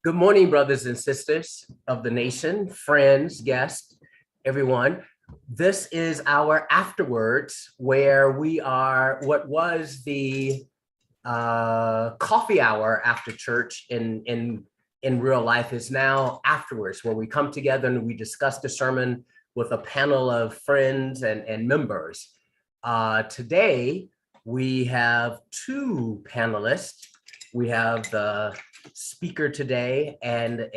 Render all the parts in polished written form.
Good morning, brothers and sisters of the nation, friends, guests, everyone. This is our AfterWords, where we are what was the coffee hour after church in real life is now AfterWords, where we come together and we discuss the sermon with a panel of friends and members. Today, we have two panelists. We have the speaker today and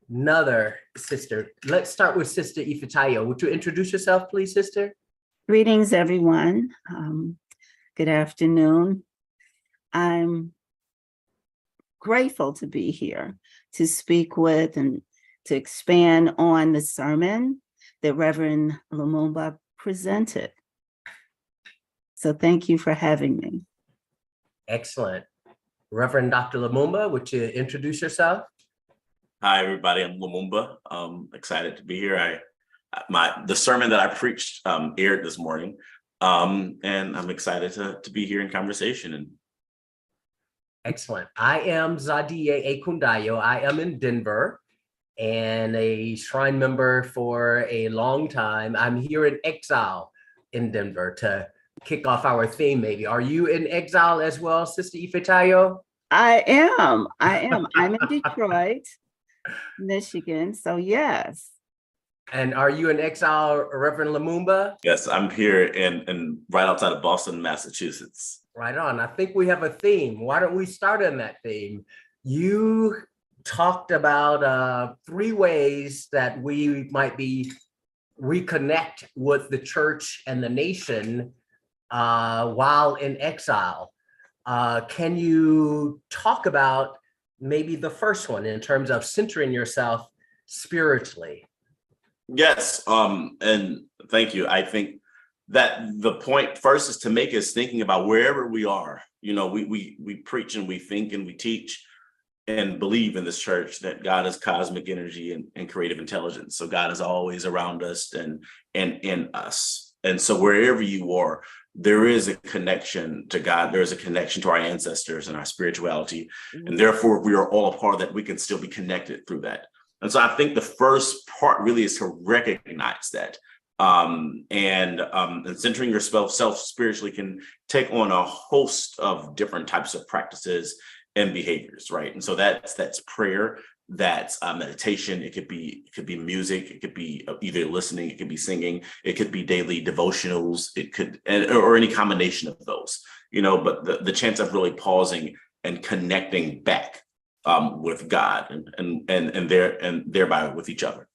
another sister. Let's start with Sister Ifitayo. Would you introduce yourself, please, sister? Greetings, everyone. Good afternoon. I'm grateful to be here to speak with and to expand on the sermon that Reverend Lumumba presented. So thank you for having me. Excellent. Reverend Dr. Lumumba, would you introduce yourself? Hi, everybody. I'm Lumumba. Excited to be here. The sermon that I preached aired this morning, and I'm excited to be here in conversation. Excellent. I am Zadie Ekundayo. I am in Denver and a shrine member for a long time. I'm here in exile in Denver to kick off our theme, maybe. Are you in exile as well, Sister Ifitayo? I am. I'm in Detroit, Michigan. So yes. And are you in exile, Reverend Lumumba? Yes, I'm here in right outside of Boston, Massachusetts. Right on. I think we have a theme. Why don't we start on that theme? You talked about 3 ways that we might be reconnect with the church and the nation while in exile. Can you talk about maybe the first one in terms of centering yourself spiritually? Yes, and thank you. I think that the point first is to make us thinking about wherever we are. You know, we preach and we think and we teach and believe in this church that God is cosmic energy and creative intelligence. So God is always around us and in us. And so wherever you are, there is a connection to God. There is a connection to our ancestors and our spirituality. And therefore, we are all a part of that. We can still be connected through that. And so I think the first part really is to recognize that. And centering yourself spiritually can take on a host of different types of practices and behaviors, right? And so that's prayer, that's meditation. It could be music. It could be either listening. It could be singing. It could be daily devotionals. It could, or any combination of those. You know, but the chance of really pausing and connecting back with God and thereby with each other.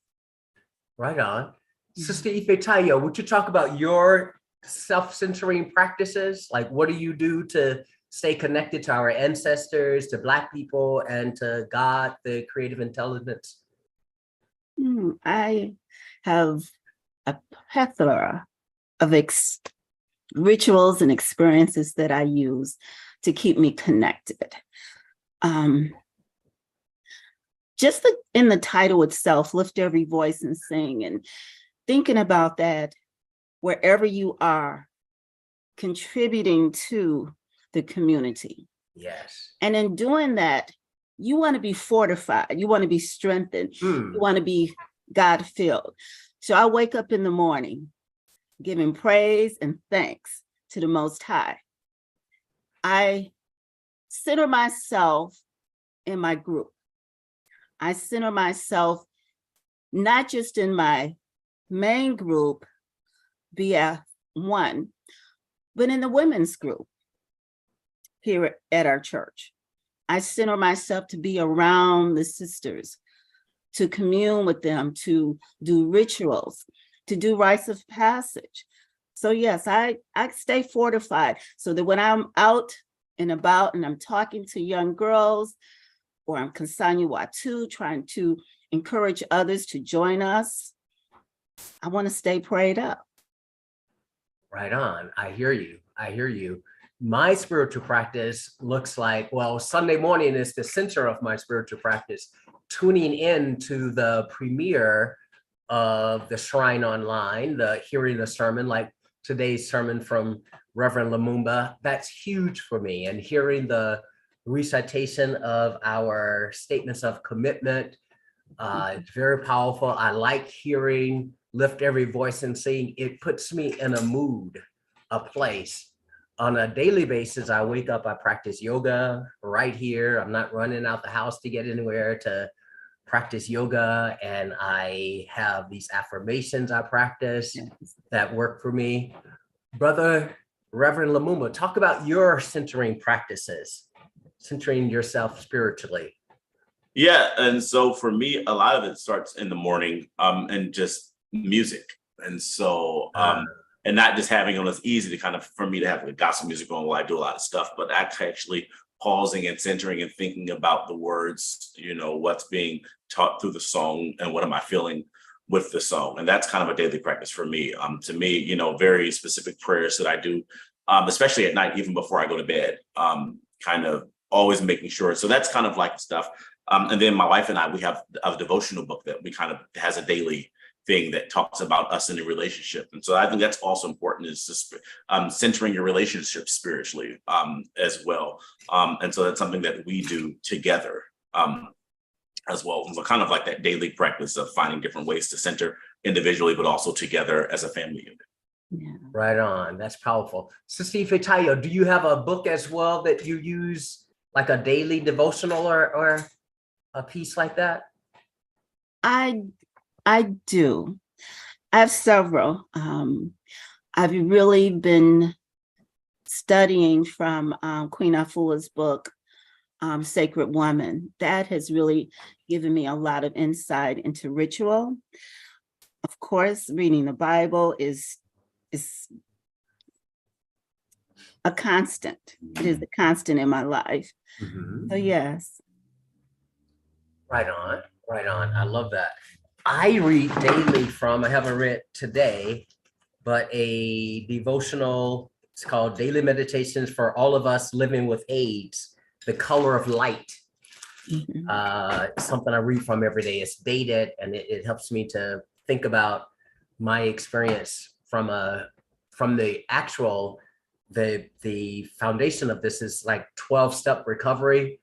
Right on. Sister Ifetayo, would you talk about your self-centering practices? Like, what do you do to stay connected to our ancestors, to Black people, and to God, the creative intelligence? I have a plethora of rituals and experiences that I use to keep me connected. Just in the title itself, Lift Every Voice and Sing, and thinking about that wherever you are, contributing to the community. Yes. And in doing that, you want to be fortified. You want to be strengthened. You want to be God-filled. So I wake up in the morning giving praise and thanks to the Most High. I center myself in my group. I center myself not just in my main group, BF1, but in the women's group here at our church. I center myself to be around the sisters, to commune with them, to do rituals, to do rites of passage. So yes, I stay fortified so that when I'm out and about and I'm talking to young girls, or I'm Kasanya Watu, trying to encourage others to join us, I want to stay prayed up. Right on. I hear you. My spiritual practice looks like, well, Sunday morning is the center of my spiritual practice, tuning in to the premiere of the Shrine Online, hearing the sermon, like today's sermon from Reverend Lumumba. That's huge for me. And hearing the recitation of our statements of commitment. It's very powerful. I like hearing lift every voice and sing. It puts me in a mood, a place. On a daily basis, I wake up, I practice yoga right here. I'm not running out the house to get anywhere to practice yoga. And I have these affirmations I practice that work for me. Brother Reverend Lamuma, talk about your centering practices, centering yourself spiritually. Yeah, and so for me, a lot of it starts in the morning, and just music. And so and not just having on, it's easy to kind of, for me to have like gospel music on while I do a lot of stuff, but actually pausing and centering and thinking about the words, you know, what's being taught through the song and what am I feeling with the song. And that's kind of a daily practice for me. To me, you know, very specific prayers that I do, especially at night, even before I go to bed, kind of always making sure. So that's kind of like stuff. And then my wife and I, we have a devotional book that we kind of has a daily thing that talks about us in a relationship. And so I think that's also important, is just centering your relationship spiritually as well. And so that's something that we do together as well. So kind of like that daily practice of finding different ways to center individually, but also together as a family unit. Yeah. Right on. That's powerful. Sister Ifetayo, do you have a book as well that you use, like a daily devotional or a piece like that? I do. I have several. I've really been studying from Queen Afula's book, Sacred Woman. That has really given me a lot of insight into ritual. Of course, reading the Bible is a constant. It is a constant in my life. Mm-hmm. So yes. Right on, right on. I love that. I read daily from, I haven't read today, but a devotional. It's called Daily Meditations for All of Us Living with AIDS, The Color of Light. Something I read from every day. It's dated, and it helps me to think about my experience from the actual, the foundation of this is like 12-step recovery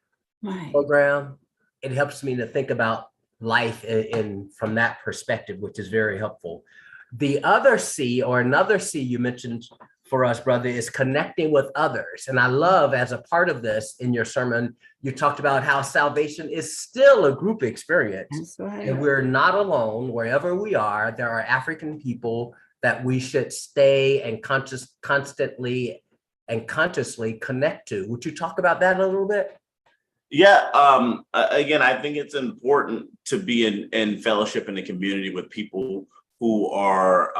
program. It helps me to think about life from that perspective, which is very helpful. The other C, or another C you mentioned for us, brother, is connecting with others. And I love, as a part of this in your sermon, you talked about how salvation is still a group experience. That's right. And we're not alone. Wherever we are, there are African people that we should stay and constantly and consciously connect to. Would you talk about that a little bit? Yeah. Again, I think it's important to be in fellowship in the community with people who are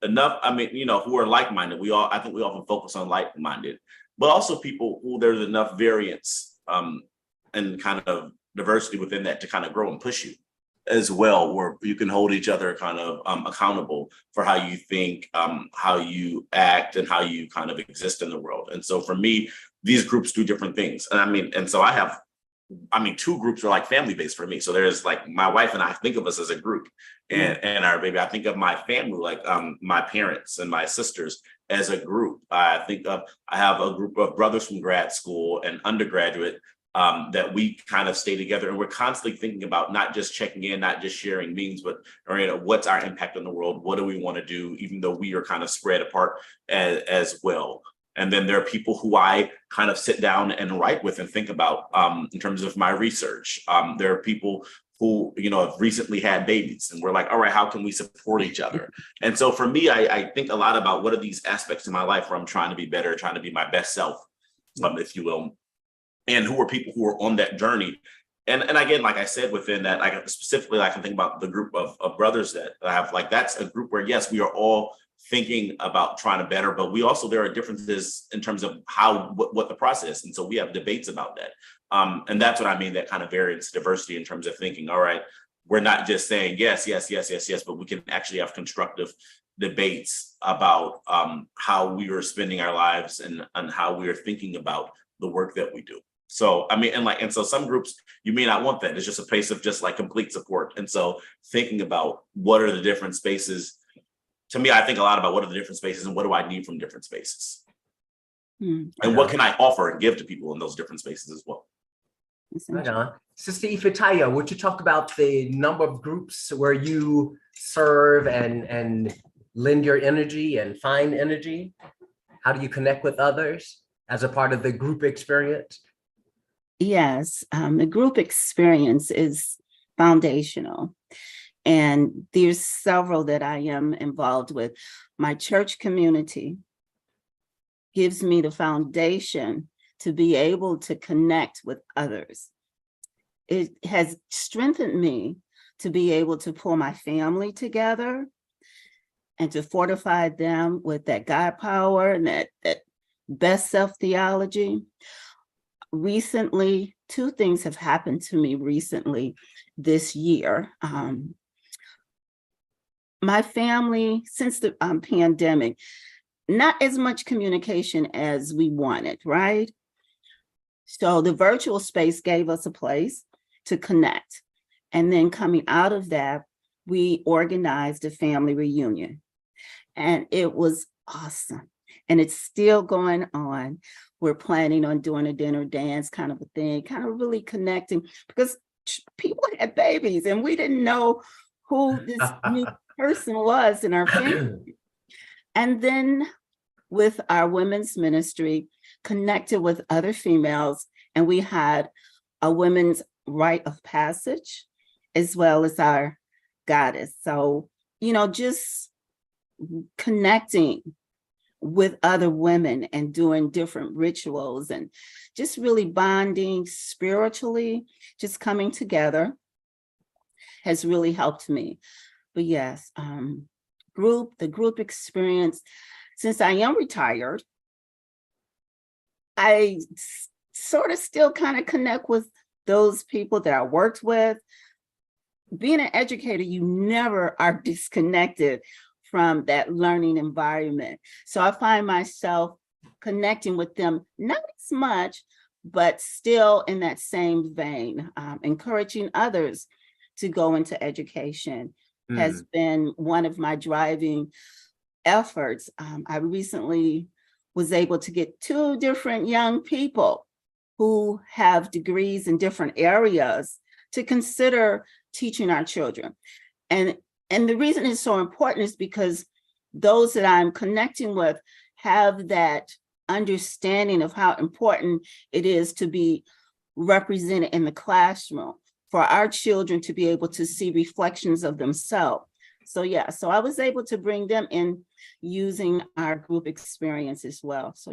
enough. I mean, you know, who are like-minded. I think we often focus on like-minded, but also people who there's enough variance and kind of diversity within that to kind of grow and push you as well, where you can hold each other kind of accountable for how you think, how you act, and how you kind of exist in the world. And so for me, these groups do different things. And so two groups are like family based for me. So there's like my wife and I think of us as a group, and our baby. I think of my family, like my parents and my sisters, as a group. I have a group of brothers from grad school and undergraduate that we kind of stay together, and we're constantly thinking about not just checking in, not just sharing meetings, but what's our impact on the world? What do we want to do, even though we are kind of spread apart as well? And then there are people who I kind of sit down and write with and think about in terms of my research. There are people who, have recently had babies, and we're like, all right, how can we support each other? And so for me, I think a lot about what are these aspects in my life where I'm trying to be better, trying to be my best self, if you will, and who are people who are on that journey. And again, like I said, within that, specifically, I can think about the group of brothers that I have. Like, that's a group where, yes, we are all thinking about trying to better, but there are differences in terms of what the process. And so we have debates about that. And that's what I mean, that kind of variance, diversity in terms of thinking, all right, we're not just saying yes, but we can actually have constructive debates about how we are spending our lives and how we are thinking about the work that we do. So, and so some groups, you may not want that. It's just a place of just like complete support. And so thinking about what are the different spaces, to me, I think a lot about what are the different spaces and what do I need from different spaces. And what can I offer and give to people in those different spaces as well. Right on. Sister Ifitaya, would you talk about the number of groups where you serve and lend your energy and find energy? How do you connect with others as a part of the group experience? Yes, the group experience is foundational. And there's several that I am involved with. My church community gives me the foundation to be able to connect with others. It has strengthened me to be able to pull my family together and to fortify them with that God power and that best self theology. Recently, two things have happened to me recently this year. My family, since the pandemic, not as much communication as we wanted, right? So the virtual space gave us a place to connect. And then coming out of that, we organized a family reunion. And it was awesome. And it's still going on. We're planning on doing a dinner dance kind of a thing, kind of really connecting, because people had babies and we didn't know who this new person was in our family. And then with our women's ministry, connected with other females, and we had a women's rite of passage, as well as our goddess. So, just connecting with other women and doing different rituals and just really bonding spiritually, just coming together has really helped me. But yes, the group experience, since I am retired, I sort of still kind of connect with those people that I worked with. Being an educator, you never are disconnected from that learning environment. So I find myself connecting with them, not as much, but still in that same vein, encouraging others to go into education has been one of my driving efforts. I recently was able to get two different young people who have degrees in different areas to consider teaching our children. And the reason it's so important is because those that I'm connecting with have that understanding of how important it is to be represented in the classroom, for our children to be able to see reflections of themselves. So I was able to bring them in using our group experience as well. So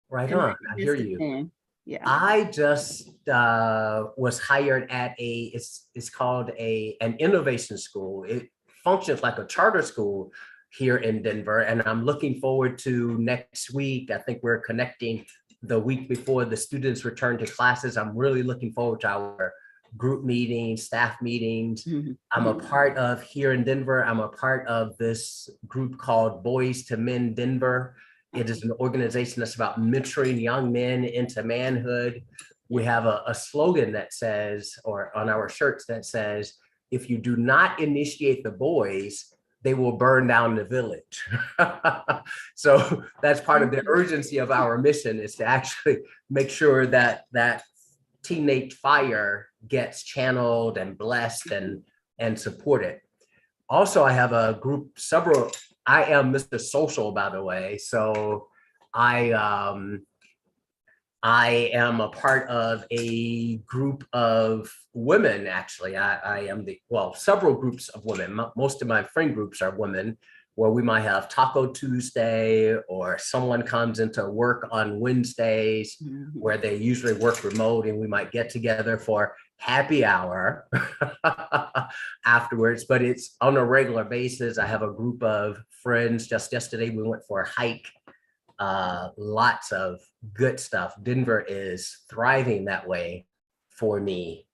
Right on, I hear you. Yeah. I just was hired at it's called an innovation school. It functions like a charter school here in Denver, and I'm looking forward to next week. I think we're connecting the week before the students return to classes. I'm really looking forward to our group meetings, staff meetings. I'm a part of here in Denver. I'm a part of this group called Boys to Men Denver. It is an organization that's about mentoring young men into manhood. We have a slogan that says, or on our shirts that says, if you do not initiate the boys, they will burn down the village. So that's part of the urgency of our mission, is to actually make sure that that teenage fire gets channeled and blessed and supported. Also, I have a group, I am Mr. Social, by the way. So I am a part of a group of women, actually. I am several groups of women. Most of my friend groups are women, where we might have Taco Tuesday, or someone comes into work on Wednesdays, where they usually work remote, and we might get together for happy hour afterwards, but it's on a regular basis. I have a group of friends. Just yesterday, we went for a hike. Lots of good stuff. Denver is thriving that way for me.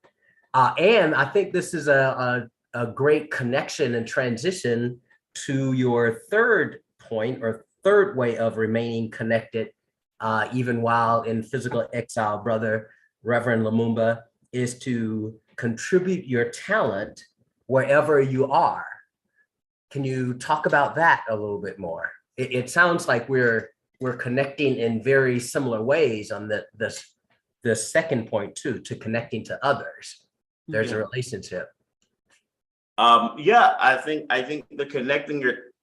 And I think this is a great connection and transition to your third point, or third way of remaining connected, even while in physical exile, Brother Reverend Lumumba, is to contribute your talent wherever you are. Can you talk about that a little bit more? It sounds like we're we're connecting in very similar ways on the second point too, to connecting to others. There's a relationship. Yeah, I think the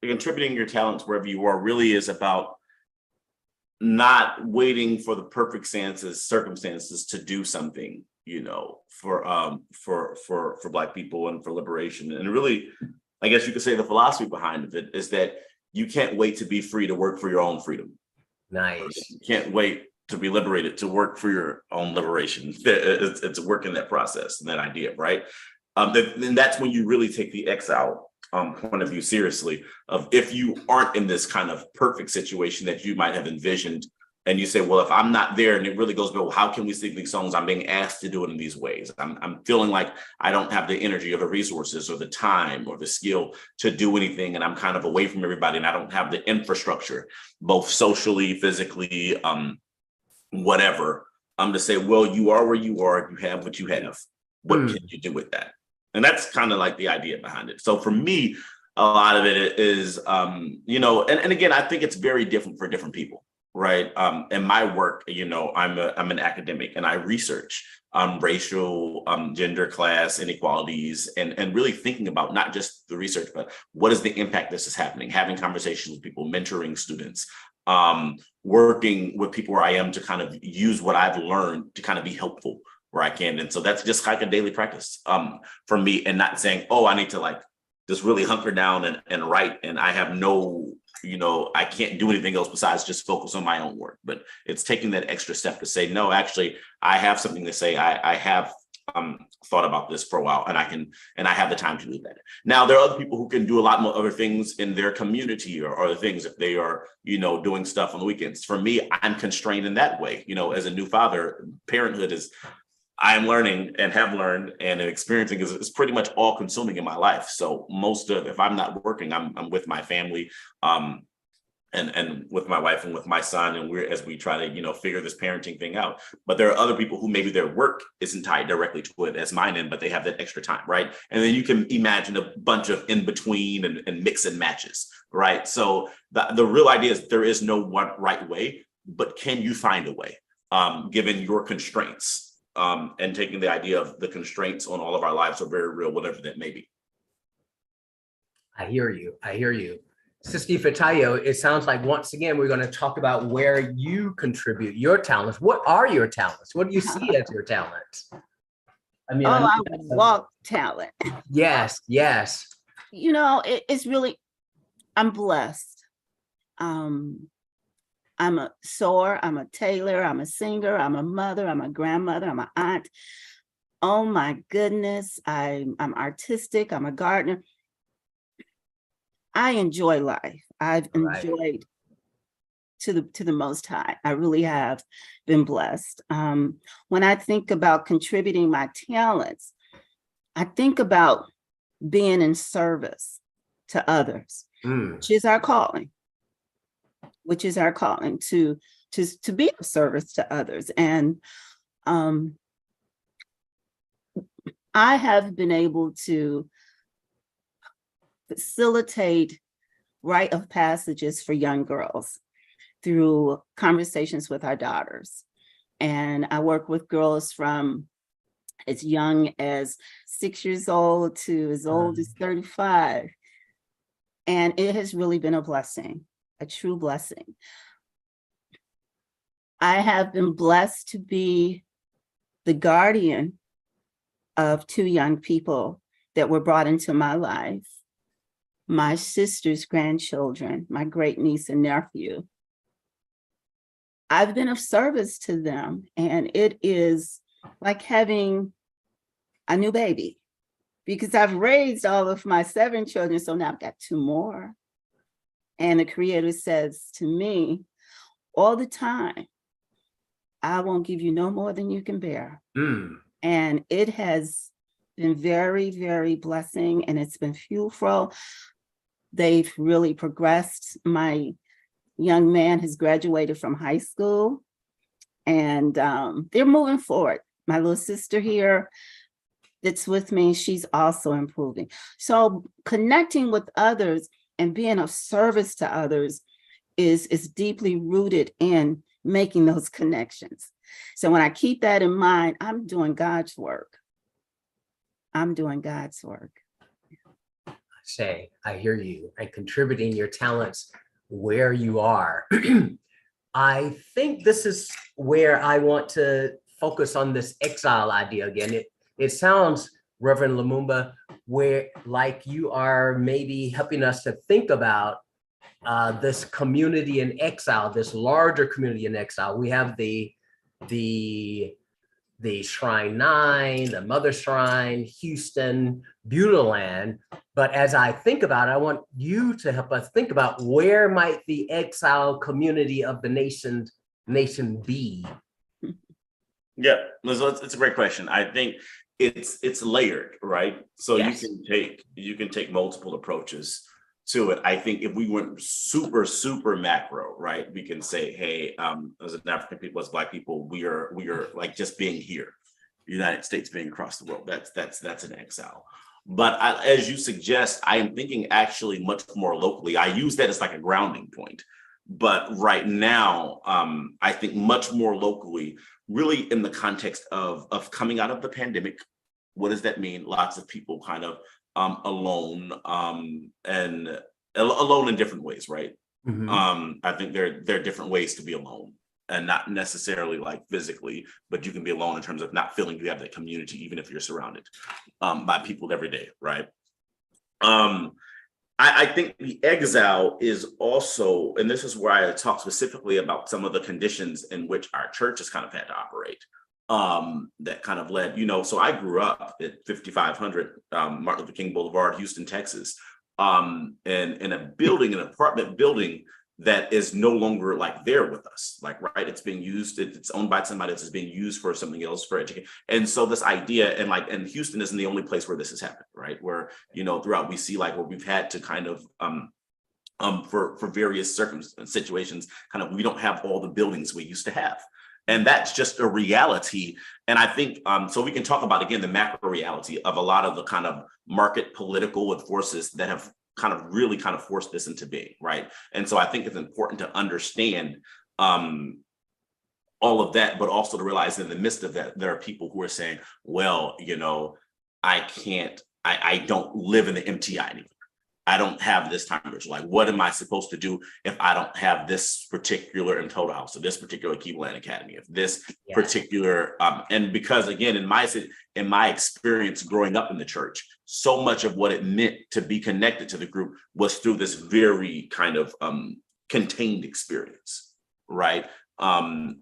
contributing your talents wherever you are really is about not waiting for the perfect circumstances to do something, you know, for Black people and for liberation. And really, I guess you could say the philosophy behind it is that you can't wait to be free to work for your own freedom. Nice. You can't wait to be liberated to work for your own liberation. It's a work in that process and that idea, right? Then that's when you really take the exile point of view seriously, of if you aren't in this kind of perfect situation that you might have envisioned, and you say, well, if I'm not there, and it really goes, well, how can we sing these songs? I'm being asked to do it in these ways. I'm feeling like I don't have the energy or the resources or the time or the skill to do anything, and I'm kind of away from everybody, and I don't have the infrastructure, both socially, physically, whatever. I'm to say, well, you are where you are, you have what you have. What can you do with that? And that's kind of like the idea behind it. So for me, a lot of it is, you know, and again, I think it's very different for different people, right? In my work, you know, I'm an academic and I research racial, gender, class inequalities, and really thinking about not just the research, but what is the impact this is happening, having conversations with people, mentoring students, working with people where I am to kind of use what I've learned to kind of be helpful where I can. And so that's just like a daily practice for me, and not saying, oh, I need to like just really hunker down and write. And I have no, you know, I can't do anything else besides just focus on my own work. But it's taking that extra step to say, no, actually, I have something to say. I have thought about this for a while, and I have the time to do that. Now, there are other people who can do a lot more other things in their community or other things if they are, you know, doing stuff on the weekends. For me, I'm constrained in that way. You know, as a new father, parenthood is, I am learning and have learned and experiencing is pretty much all consuming in my life. So most of, if I'm not working, I'm with my family, and with my wife and with my son, and as we try to, you know, figure this parenting thing out. But there are other people who maybe their work isn't tied directly to it as mine is, but they have that extra time, right? And then you can imagine a bunch of in between and mix and matches, right? So the real idea is there is no one right way, but can you find a way, given your constraints? And taking the idea of the constraints on all of our lives are very real, whatever that may be. I hear you. I hear you. Sister Fatayo, it sounds like once again, we're going to talk about where you contribute your talents. What are your talents? What do you see as your talents? I mean, I walk talent. Yes, yes. You know, it's really, I'm blessed. I'm a sewer, I'm a tailor, I'm a singer, I'm a mother, I'm a grandmother, I'm an aunt. Oh my goodness, I'm artistic, I'm a gardener. I enjoy life. I've enjoyed to the Most High. I really have been blessed. When I think about contributing my talents, I think about being in service to others, which is our calling. Which is our calling to be of service to others. And I have been able to facilitate rite of passages for young girls through conversations with our daughters. And I work with girls from as young as 6 years old to as old as 35. And it has really been a blessing. A true blessing. I have been blessed to be the guardian of 2 young people that were brought into my life, my sister's grandchildren, my great niece and nephew. I've been of service to them, and it is like having a new baby, because I've raised all of my 7 children, so now I've got 2 more. And the Creator says to me all the time, I won't give you no more than you can bear. And it has been very, very blessing, and it's been fruitful. They've really progressed. My young man has graduated from high school, and they're moving forward. My little sister here that's with me, she's also improving. So connecting with others and being of service to others is deeply rooted in making those connections. So when I keep that in mind, I'm doing God's work. I'm doing God's work. Say, I hear you, and contributing your talents where you are. I think this is where I want to focus on this exile idea again. It sounds, Reverend Lumumba, where like you are maybe helping us to think about this community in exile, this larger community in exile. We have the Shrine 9, the Mother Shrine, Houston, Beulah. But as I think about it, I want you to help us think about where might the exile community of the nation be? Yeah, it's a great question. I think it's layered, right? So Yes. you can take multiple approaches to it. I think if we went super macro, right, we can say, hey, as an African people, as Black people, we are like just being here, United States being across the world. That's an exile. But as you suggest, I am thinking actually much more locally. I use that as like a grounding point. But right now, I think much more locally, really in the context of coming out of the pandemic. What does that mean? Lots of people kind of alone, and alone in different ways, right? Mhm. I think there are different ways to be alone, and not necessarily like physically, but you can be alone in terms of not feeling you have that community, even if you're surrounded by people every day, right? I think the exile is also, and this is where I talk specifically about some of the conditions in which our church has kind of had to operate, that kind of led, so I grew up at 5500 Martin Luther King Boulevard, Houston, Texas, in a building, an apartment building that is no longer like there with us, like, right, it's being used, it's owned by somebody else, it's being used for something else, for education. And so this idea, and Houston isn't the only place where this has happened, right, where throughout we see like where we've had to kind of for various situations, kind of we don't have all the buildings we used to have. And that's just a reality. And I think, so we can talk about, again, the macro reality of a lot of the kind of market political forces that have kind of really kind of forced this into being, right? And so I think it's important to understand all of that, but also to realize in the midst of that, there are people who are saying, well, I don't live in the MTI anymore. I don't have this time ritual. Like, what am I supposed to do if I don't have this particular in Total House or this particular Keyland Academy, if this particular, and because again, in my experience growing up in the church, so much of what it meant to be connected to the group was through this very kind of contained experience, right? And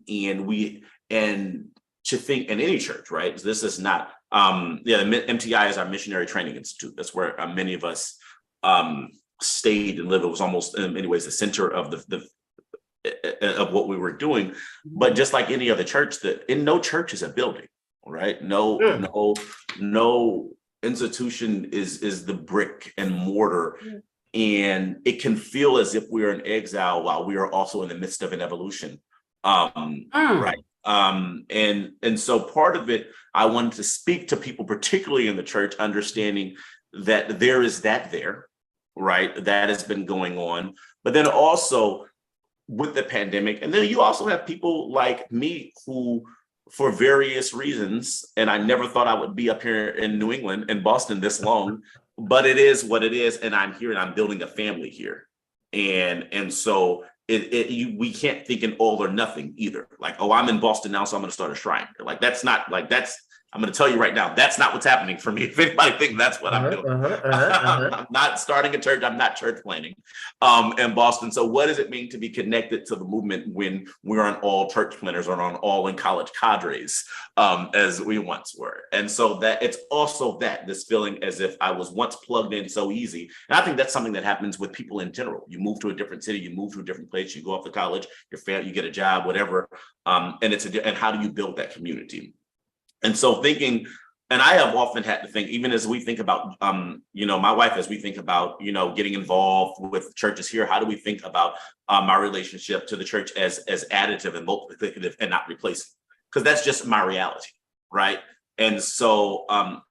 to think in any church, right? This is not, the MTI is our Missionary Training Institute. That's where many of us stayed and lived. It was almost in many ways the center of of what we were doing. But just like any other church, no church is a building, right? No institution is the brick and mortar. And it can feel as if we're in exile while we are also in the midst of an evolution. Right. And so part of it, I wanted to speak to people, particularly in the church, understanding that there is there, right? That has been going on. But then also with the pandemic, and then you also have people like me who, for various reasons, and I never thought I would be up here in New England, in Boston this long, but it is what it is. And I'm here and I'm building a family here. And so we can't think in all or nothing either. Like, oh, I'm in Boston now, so I'm going to start a shrine. Like, I'm going to tell you right now, that's not what's happening for me. If anybody thinks that's what I'm doing, I'm not starting a church. I'm not church planning in Boston. So what does it mean to be connected to the movement when we're on all church planners or on all in college cadres as we once were? And so that it's also this feeling as if I was once plugged in so easy. And I think that's something that happens with people in general. You move to a different city, you move to a different place, you go off to college, you get a job, whatever. And how do you build that community? And so thinking, and I have often had to think, even as we think about, my wife, as we think about, getting involved with churches here, how do we think about my relationship to the church as additive and multiplicative and not replacing? Because that's just my reality, right? And so,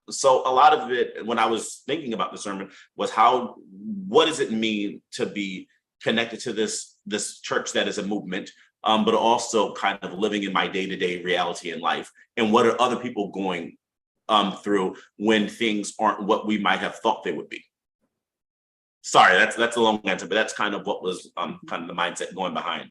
so a lot of it, when I was thinking about the sermon, was what does it mean to be connected to this this church that is a movement, but also kind of living in my day-to-day reality in life. And what are other people going through when things aren't what we might have thought they would be? Sorry, that's a long answer, but that's kind of what was kind of the mindset going behind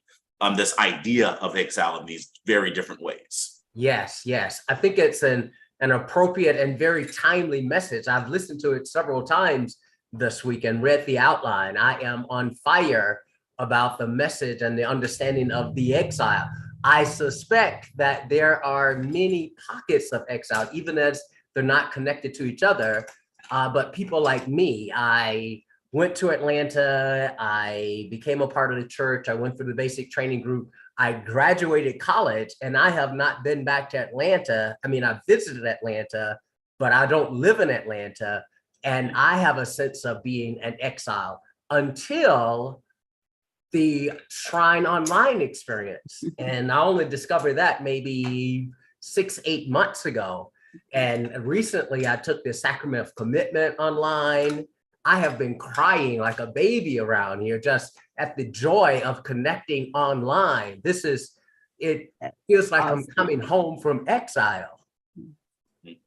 this idea of exile in these very different ways. Yes, yes. I think it's an appropriate and very timely message. I've listened to it several times this week and read the outline. I am on fire about the message and the understanding of the exile. I suspect that there are many pockets of exile, even as they're not connected to each other. But people like me, I went to Atlanta, I became a part of the church, I went through the basic training group, I graduated college, and I have not been back to Atlanta. I mean, I visited Atlanta, but I don't live in Atlanta. And I have a sense of being an exile until the Shrine Online experience. And I only discovered that maybe 6-8 months ago. And recently I took the Sacrament of Commitment online. I have been crying like a baby around here just at the joy of connecting online. It feels like I'm coming home from exile.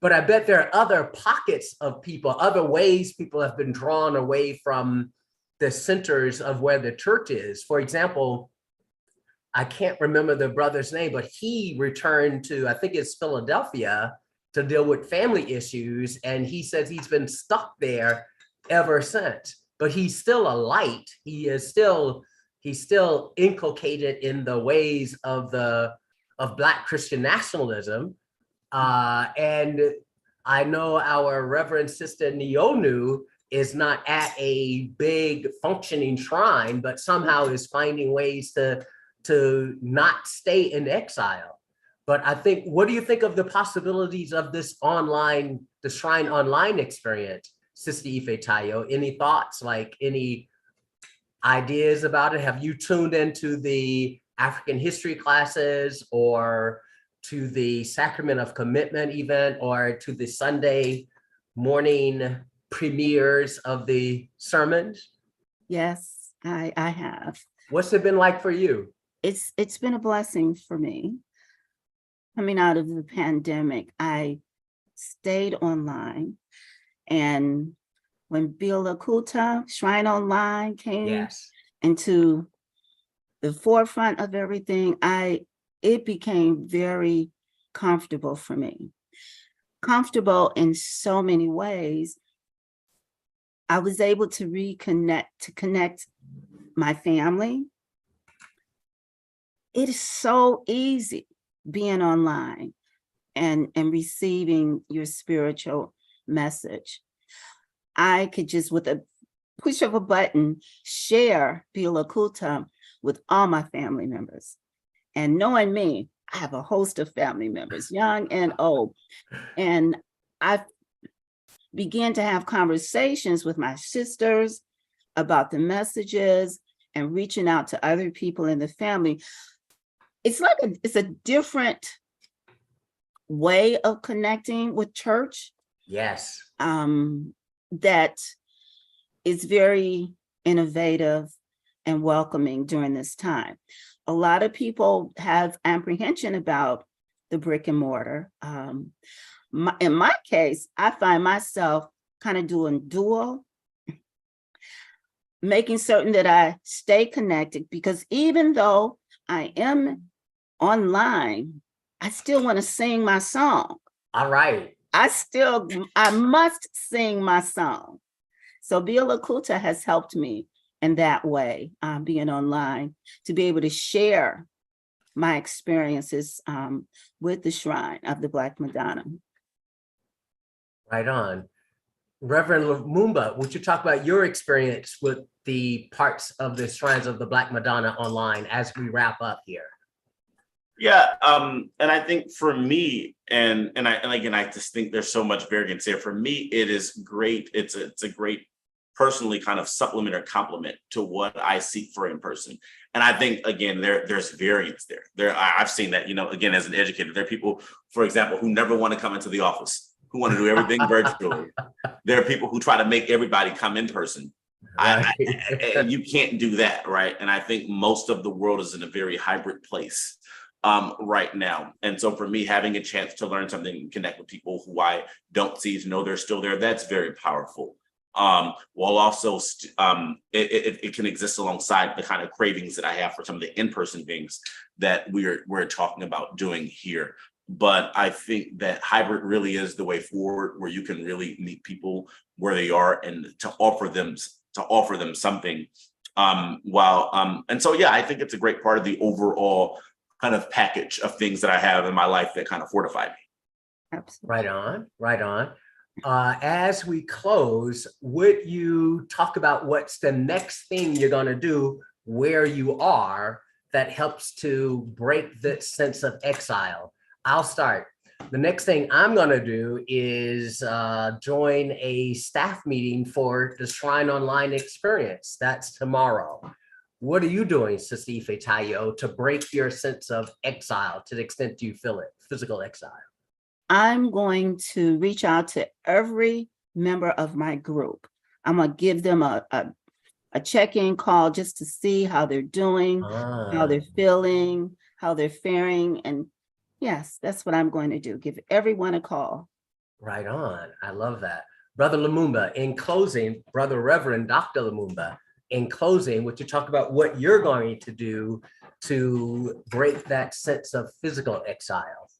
But I bet there are other pockets of people, other ways people have been drawn away from the centers of where the church is. For example, I can't remember the brother's name, but he returned to, I think it's Philadelphia, to deal with family issues. And he says he's been stuck there ever since, but he's still a light. He's still inculcated in the ways of Black Christian nationalism. And I know our Reverend Sister Neonu is not at a big functioning shrine, but somehow is finding ways to not stay in exile. But I think, what do you think of the possibilities of this online, the Shrine Online experience, Sister Ife Tayo? Any thoughts, like any ideas about it? Have you tuned into the African history classes or to the Sacrament of Commitment event or to the Sunday morning premieres of the sermons? Yes, I have. What's it been like for you? It's been a blessing for me. Coming out of the pandemic, I stayed online, and when Bila Kuta, Shrine Online came into the forefront of everything, it became very comfortable for me. Comfortable in so many ways. I was able to connect my family. It is so easy being online and receiving your spiritual message. I could just, with a push of a button, share Bila Kuta with all my family members. And knowing me, I have a host of family members, young and old. And I began to have conversations with my sisters about the messages and reaching out to other people in the family. It's a different way of connecting with church. Yes. That is very innovative and welcoming during this time. A lot of people have apprehension about the brick and mortar. In my case, I find myself kind of doing dual, making certain that I stay connected, because even though I am online, I still want to sing my song. All right. I must sing my song. So Bila Kuta has helped me in that way, being online, to be able to share my experiences with the Shrine of the Black Madonna. Right on. Reverend Lumumba, would you talk about your experience with the parts of the Shrines of the Black Madonna online as we wrap up here? Yeah, and I think for me, and again, I just think there's so much variance there. For me, it is great. It's a great personally kind of supplement or complement to what I seek for in person. And I think, again, there's variance there. I've seen that, again, as an educator, there are people, for example, who never want to come into the office, who want to do everything virtually. There are people who try to make everybody come in person. Right. You can't do that, right? And I think most of the world is in a very hybrid place right now. And so for me, having a chance to learn something and connect with people who I don't see to know they're still there, that's very powerful. While also it can exist alongside the kind of cravings that I have for some of the in-person things that we're talking about doing here. But I think that hybrid really is the way forward, where you can really meet people where they are and to offer them something. And so yeah, I think it's a great part of the overall kind of package of things that I have in my life that kind of fortify me. Absolutely. Right on, right on. As we close, would you talk about what's the next thing you're going to do where you are that helps to break the sense of exile? I'll start. The next thing I'm going to do is join a staff meeting for the Shrine Online experience. That's tomorrow. What are you doing, Sister Ife Tayo, to break your sense of exile to the extent you feel it, physical exile? I'm going to reach out to every member of my group. I'm going to give them a check-in call just to see how they're doing, how they're feeling, how they're faring. And yes, that's what I'm going to do. Give everyone a call. Right on. I love that. Brother Lumumba, in closing, Brother Reverend Dr. Lumumba, in closing, would you talk about what you're going to do to break that sense of physical exile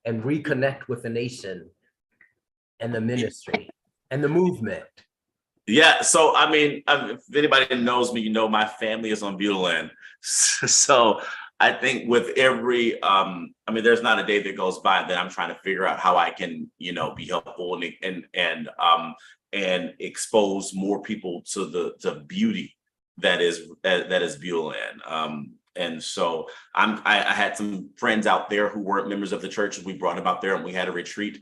and reconnect with the nation and the ministry and the movement? Yeah, so I mean, if anybody knows me, you know my family is on Butylin. So I think with every, there's not a day that goes by that I'm trying to figure out how I can, be helpful and expose more people to the beauty that is Butylin. And so I had some friends out there who weren't members of the church, and we brought them out there and we had a retreat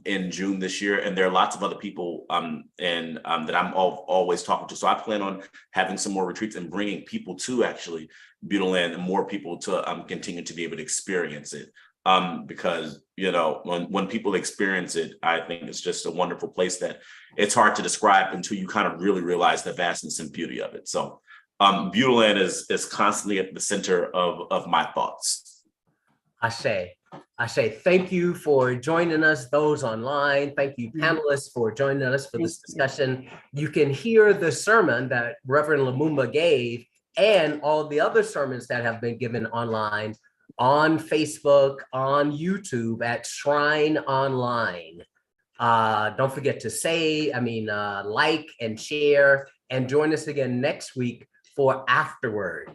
in June this year. And there are lots of other people that I'm always talking to. So I plan on having some more retreats and bringing people to actually Butylin and more people to continue to be able to experience it. Because, when people experience it, I think it's just a wonderful place that it's hard to describe until you kind of really realize the vastness and beauty of it. So Butylin is constantly at the center of my thoughts. I say, thank you for joining us, those online. Thank you, panelists, for joining us for this discussion. You can hear the sermon that Reverend Lumumba gave and all the other sermons that have been given online on Facebook, on YouTube at Shrine Online. Don't forget to like and share, and join us again next week for AfterWords.